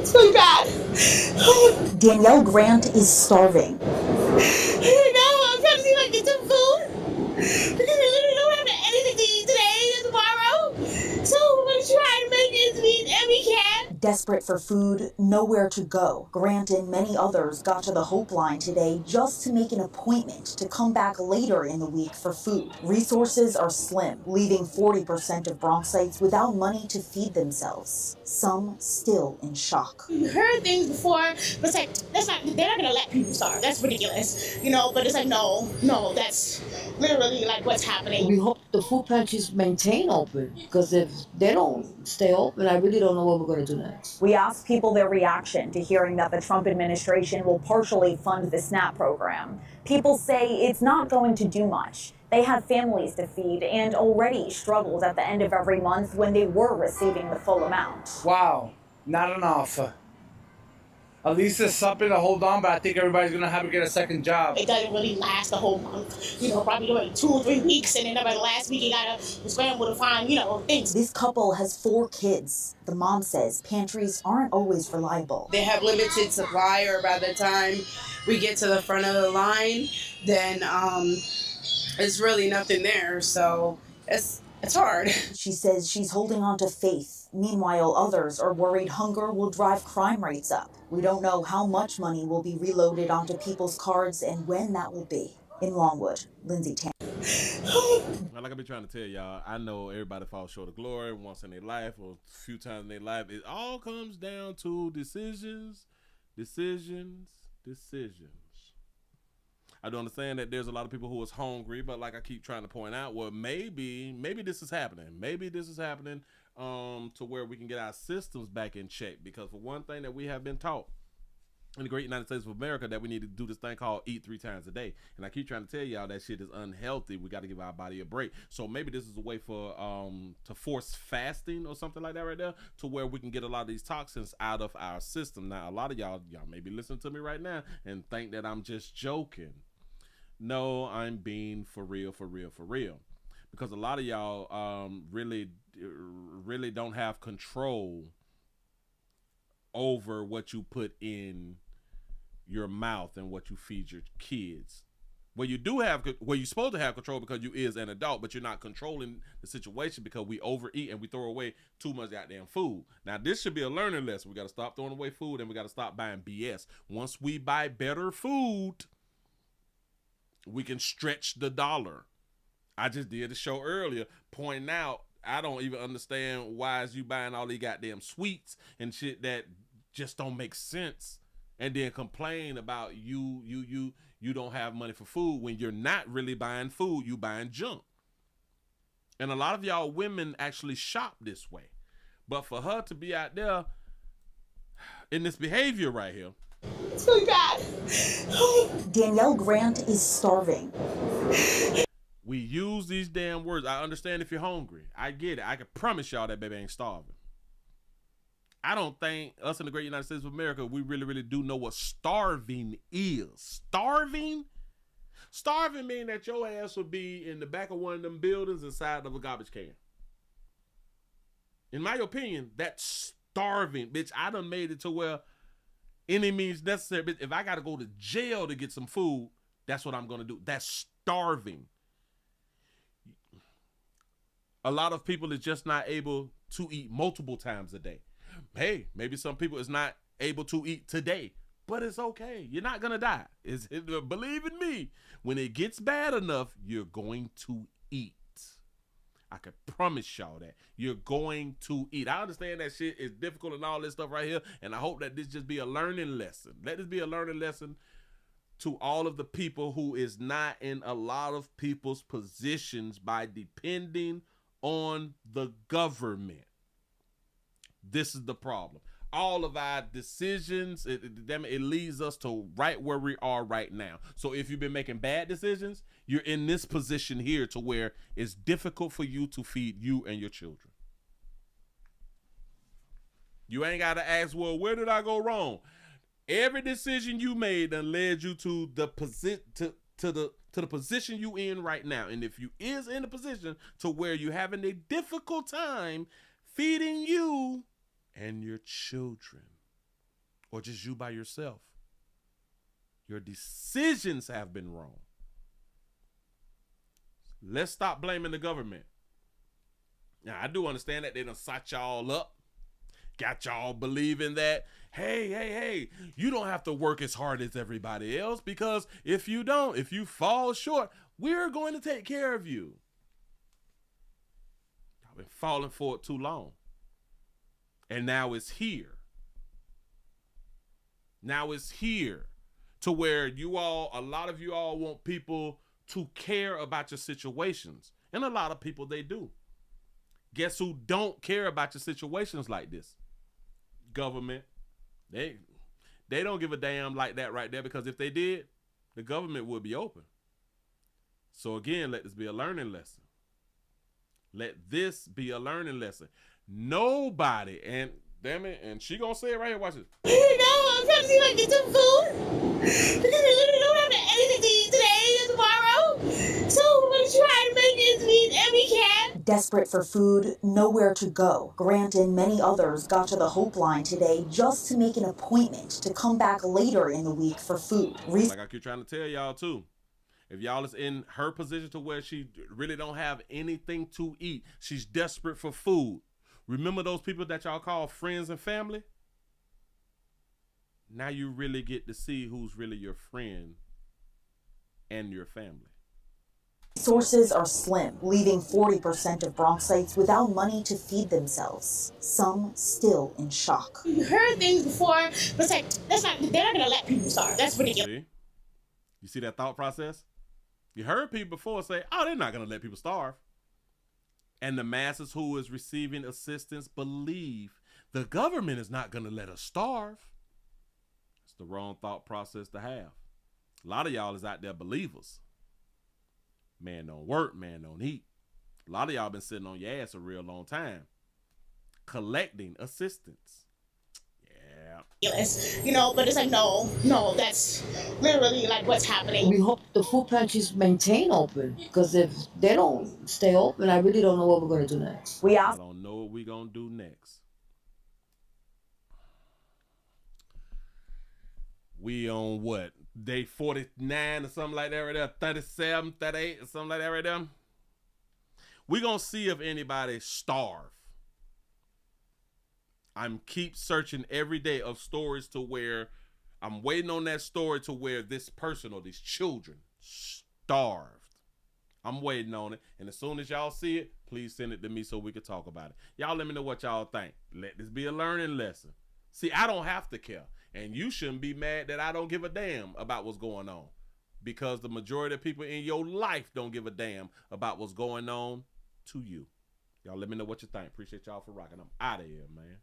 It's really bad. Danielle Grant is starving. I'm trying to see if I can get some food. Because we literally don't have anything to eat today and tomorrow. So we're going to try to make ends meet and we can. Desperate for food, nowhere to go, Grant and many others got to the Hope Line today just to make an appointment to come back later in the week for food. Resources are slim, leaving 40% of Bronxites without money to feed themselves. Some still in shock. We've heard things before, but it's like, they're not going to let people starve. That's ridiculous, but it's like, no, that's literally like what's happening. We hope the food pantries maintain open, because if they don't stay open, I really don't know what we're going to do next. We asked people their reaction to hearing that the Trump administration will partially fund the SNAP program. People say it's not going to do much. They have families to feed and already struggled at the end of every month when they were receiving the full amount. Wow, not enough. At least there's something to hold on, but I think everybody's going to have to get a second job. It doesn't really last the whole month. Probably like 2 or 3 weeks, and then by the last week you got to scramble to find, things. This couple has 4 kids. The mom says pantries aren't always reliable. They have limited supply, or by the time we get to the front of the line, then it's really nothing there. So it's hard. She says she's holding on to faith. Meanwhile, others are worried hunger will drive crime rates up. We don't know how much money will be reloaded onto people's cards and when that will be. In Longwood, Lindsay Tan. Like I've been trying to tell y'all, I know everybody falls short of glory once in their life or a few times in their life. It all comes down to decisions. I do understand that there's a lot of people who is hungry, but like I keep trying to point out, well, maybe this is happening. Maybe this is happening to where we can get our systems back in check. Because for one thing that we have been taught in the great United States of America, that we need to do this thing called eat 3 times a day. And I keep trying to tell y'all that shit is unhealthy. We got to give our body a break. So maybe this is a way for to force fasting or something like that right there, to where we can get a lot of these toxins out of our system. Now, a lot of y'all may be listening to me right now and think that I'm just joking. No, I'm being for real. Because a lot of y'all really don't have control over what you put in your mouth and what you feed your kids. Well, you're supposed to have control because you is an adult, but you're not controlling the situation because we overeat and we throw away too much goddamn food. Now, this should be a learning lesson. We got to stop throwing away food, and we got to stop buying BS. Once we buy better food, we can stretch the dollar. I just did a show earlier pointing out, I don't even understand why is you buying all these goddamn sweets and shit that just don't make sense, and then complain about you don't have money for food when you're not really buying food, you buying junk. And a lot of y'all women actually shop this way. But for her to be out there in this behavior right here, it's really bad. Danielle Grant is starving. We use these damn words. I understand if you're hungry. I get it. I can promise y'all that baby ain't starving. I don't think us in the great United States of America, we really do know what starving is. Starving? Starving means that your ass would be in the back of one of them buildings inside of a garbage can. In my opinion, that's starving. Bitch, I done made it to where any means necessary. Bitch, if I got to go to jail to get some food, that's what I'm going to do. That's starving. A lot of people is just not able to eat multiple times a day. Hey, maybe some people is not able to eat today, but it's okay. You're not going to die. Believe in me, when it gets bad enough, you're going to eat. I can promise y'all that. You're going to eat. I understand that shit is difficult and all this stuff right here, and I hope that this just be a learning lesson. Let this be a learning lesson to all of the people who is not in a lot of people's positions by depending on the government. This is the problem. All of our decisions, it leads us to right where we are right now. So if you've been making bad decisions, you're in this position here to where it's difficult for you to feed you and your children. You ain't got to ask, well, where did I go wrong? Every decision you made done led you to the the position you in right now. And if you is in a position to where you're having a difficult time feeding you and your children, or just you by yourself. Your decisions have been wrong. Let's stop blaming the government. Now, I do understand that they done set y'all up, got y'all believing that, hey, you don't have to work as hard as everybody else, because if you don't, if you fall short, we're going to take care of you. I've been falling for it too long. And now it's here. Now it's here to where a lot of you all want people to care about your situations. And a lot of people, they do. Guess who don't care about your situations like this? Government. They don't give a damn like that right there, because if they did, the government would be open. So again, let this be a learning lesson. Let this be a learning lesson. Nobody, and damn it, and she gonna say it right here, watch this. I'm trying to see if I can get some food. Because we literally don't have anything to eat today or tomorrow. So we're going to try to make ends meet and we can. Desperate for food, nowhere to go, Grant and many others got to the Hope Line today just to make an appointment to come back later in the week for food. Like I keep trying to tell y'all too. If y'all is in her position to where she really don't have anything to eat, she's desperate for food. Remember those people that y'all call friends and family? Now you really get to see who's really your friend and your family. Resources are slim, leaving 40% of Bronxites without money to feed themselves. Some still in shock. We've heard things before, but it's like, they're not going to let people starve. That's ridiculous. See? You see that thought process? You heard people before say, oh, they're not going to let people starve. And the masses who is receiving assistance believe the government is not going to let us starve. It's the wrong thought process to have. A lot of y'all is out there believers. Man don't work, man don't eat. A lot of y'all been sitting on your ass a real long time, collecting assistance. Yeah. You know, but it's like, no, that's literally like what's happening. We hope the food pantries maintain open, because if they don't stay open, I really don't know what we're going to do next. I don't know what we're going to do next. We on what? Day 49 or something like that right there? 37, 38 or something like that right there? We're going to see if anybody starve. I'm keep searching every day of stories to where I'm waiting on that story to where this person or these children starved. I'm waiting on it. And as soon as y'all see it, please send it to me so we can talk about it. Y'all let me know what y'all think. Let this be a learning lesson. See, I don't have to care. And you shouldn't be mad that I don't give a damn about what's going on, because the majority of people in your life don't give a damn about what's going on to you. Y'all let me know what you think. Appreciate y'all for rocking. I'm out of here, man.